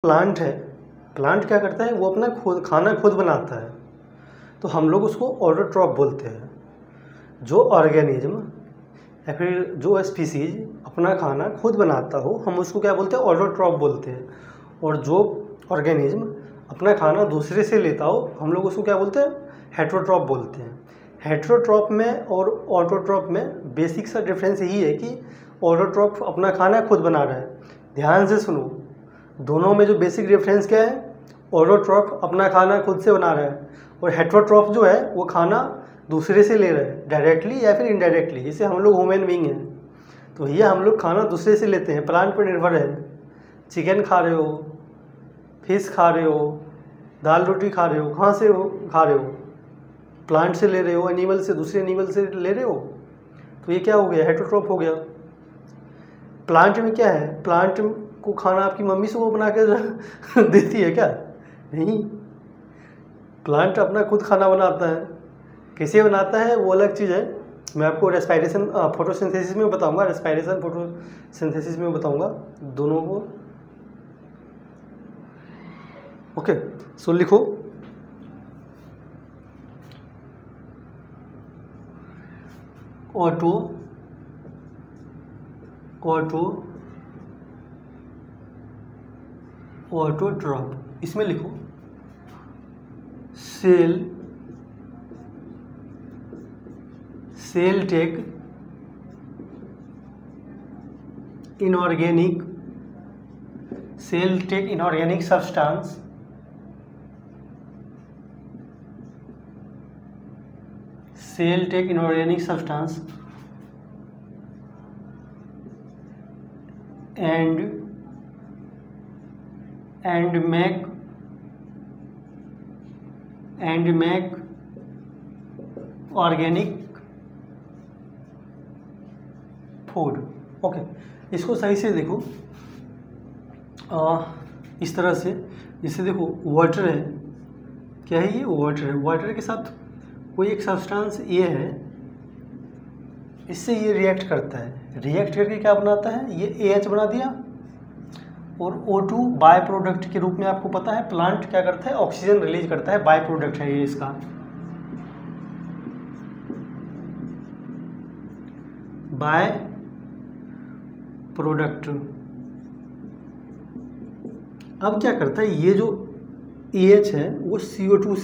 Plant है, plant क्या करता है, वो अपना खुद खाना खुद बनाता है, तो हम लोग उसको ऑटोट्रॉफ बोलते हैं। जो ऑर्गेनिज्म या फिर जो स्पीसीज अपना खाना खुद बनाता हो, हम उसको क्या बोलते हैं, ऑटोट्रॉफ बोलते हैं। और जो ऑर्गेनिज्म अपना खाना दूसरे से लेता हो, हम लोग उसको क्या बोलते हैं, हेटरोट्रॉफ बोलते हैं। हेटरोट्रॉफ में और ऑटोट्रॉफ में बेसिक सा डिफरेंस यही है कि ऑटोट्रॉफ अपना खाना खुद बना रहा है। ध्यान से सुनो, दोनों में जो बेसिक डिफरेंस क्या है, ऑटोट्रॉफ अपना खाना खुद से बना रहा है और हेटरोट्रॉफ जो है वो खाना दूसरे से ले रहा है, डायरेक्टली या फिर इनडायरेक्टली। जैसे हम लोग ह्यूमन बीइंग हैं, तो ये हम लोग खाना दूसरे से लेते हैं, प्लांट पर निर्भर है। चिकन खा रहे हो, फिश खा रहे हो, दाल रोटी खा रहे हो, कहाँ से खा रहे हो, प्लांट से ले रहे हो, एनिमल से, दूसरे एनिमल से ले रहे हो, तो ये क्या हो गया, हेटरोट्रॉफ हो गया। प्लांट में क्या है, प्लांट को खाना आपकी मम्मी से वो बना के देती है क्या, नहीं, प्लांट अपना खुद खाना बनाता है। कैसे बनाता है वो अलग चीज़ है, मैं आपको रेस्पायरेशन फोटोसिंथेसिस में बताऊंगा, रेस्पायरेशन फोटोसिंथेसिस में बताऊंगा दोनों को। ओके, सो लिखो ऑटोट्रॉफ, इसमें लिखो cell take inorganic substance and make organic food. Okay, इसको सही से देखो, इस तरह से, जैसे देखो वाटर है, क्या है ये, वाटर है, वाटर के साथ कोई एक सब्सटेंस ये है, इससे ये रिएक्ट करता है, रिएक्ट करके क्या बनाता है, ये AH बना दिया, और O2 बाय प्रोडक्ट के रूप में आपको पता है प्लांट क्या करता है, ऑक्सीजन रिलीज करता है, बाय प्रोडक्ट है ये इसका। बाय प्रोडक्ट अब क्या करता है, ये जो AH है वो CO2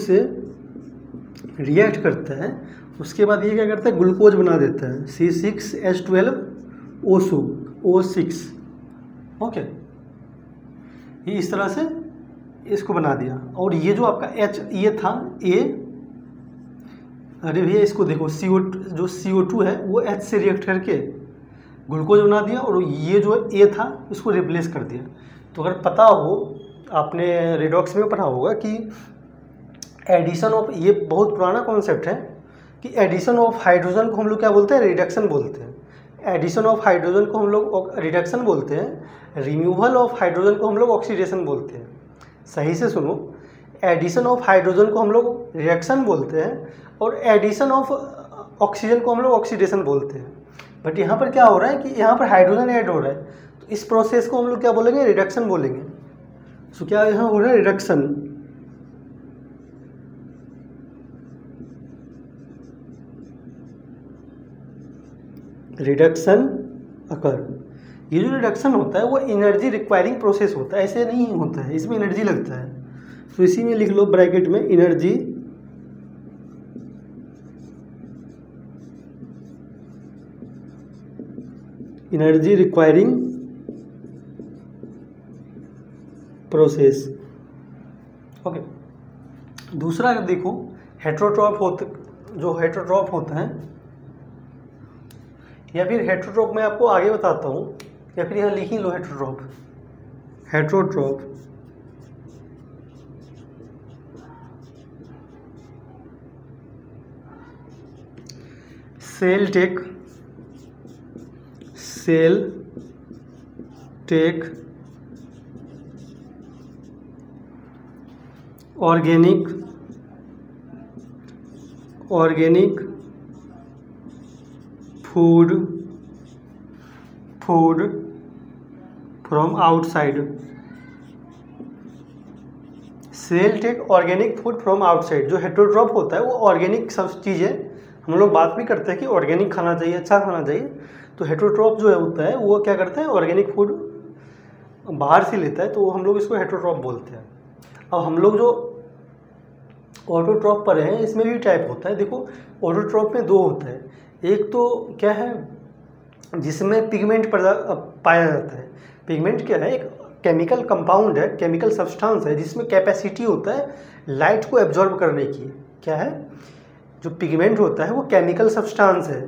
से रिएक्ट करता है, उसके बाद ये क्या करता है, ग्लूकोज बना देता है, C6H12O6। ओके, ये इस तरह से इसको बना दिया। और ये जो आपका H ये था A, अरे भैया इसको देखो, जो CO2 है वो H से रिएक्ट करके ग्लूकोज बना दिया, और ये जो A था उसको रिप्लेस कर दिया। तो अगर पता हो, आपने रेडॉक्स में पढ़ा होगा कि एडिशन ऑफ, ये बहुत पुराना कॉन्सेप्ट है कि एडिशन ऑफ हाइड्रोजन को हम लोग क्या बोलते हैं, रिडक्शन बोलते हैं। एडिशन ऑफ हाइड्रोजन को हम लोग रिडक्शन बोलते हैं, रिमूवल ऑफ हाइड्रोजन को हम लोग ऑक्सीडेशन बोलते हैं। सही से सुनो, एडिशन ऑफ हाइड्रोजन को हम लोग रिडक्शन बोलते हैं, और एडिशन ऑफ ऑक्सीजन को हम लोग ऑक्सीडेशन बोलते हैं। बट यहाँ पर क्या हो रहा है कि यहाँ पर हाइड्रोजन ऐड हो रहा है, तो इस प्रोसेस को हम लोग क्या बोलेंगे, रिडक्शन बोलेंगे। सो क्या यहाँ हो रहा है, रिडक्शन अकर। ये जो रिडक्शन होता है वो एनर्जी रिक्वायरिंग प्रोसेस होता है, ऐसे नहीं होता है, इसमें एनर्जी लगता है। तो इसी में लिख लो ब्रैकेट में, एनर्जी रिक्वायरिंग प्रोसेस। ओके, दूसरा देखो, हेटरोट्रॉफ होता है, या फिर हेटरोट्रॉफ मैं आपको आगे बताता हूँ, या फिर यहाँ लिख ही लो heterotroph cell take organic food from outside, cell take organic food from outside. जो हेटेरोट्रॉफ होता है वो ऑर्गेनिक सब चीज़ें, हम लोग बात भी करते हैं कि ऑर्गेनिक खाना चाहिए, अच्छा खाना चाहिए, तो हेटेरोट्रॉफ जो है होता है वो क्या करता है, ऑर्गेनिक फूड बाहर से लेता है, तो हम लोग इसको हेटेरोट्रॉफ बोलते हैं। अब हम लोग जो ऑटोट्रॉफ पर हैं इसमें भी टाइप होता है। देखो ऑटोट्रॉफ में दो होता है, एक तो क्या है जिसमें पिगमेंट पाया जाता है। पिगमेंट क्या है, एक केमिकल कंपाउंड है, केमिकल सब्सटेंस है जिसमें कैपेसिटी होता है लाइट को एब्जॉर्ब करने की। क्या है, जो पिगमेंट होता है वो केमिकल सब्सटेंस है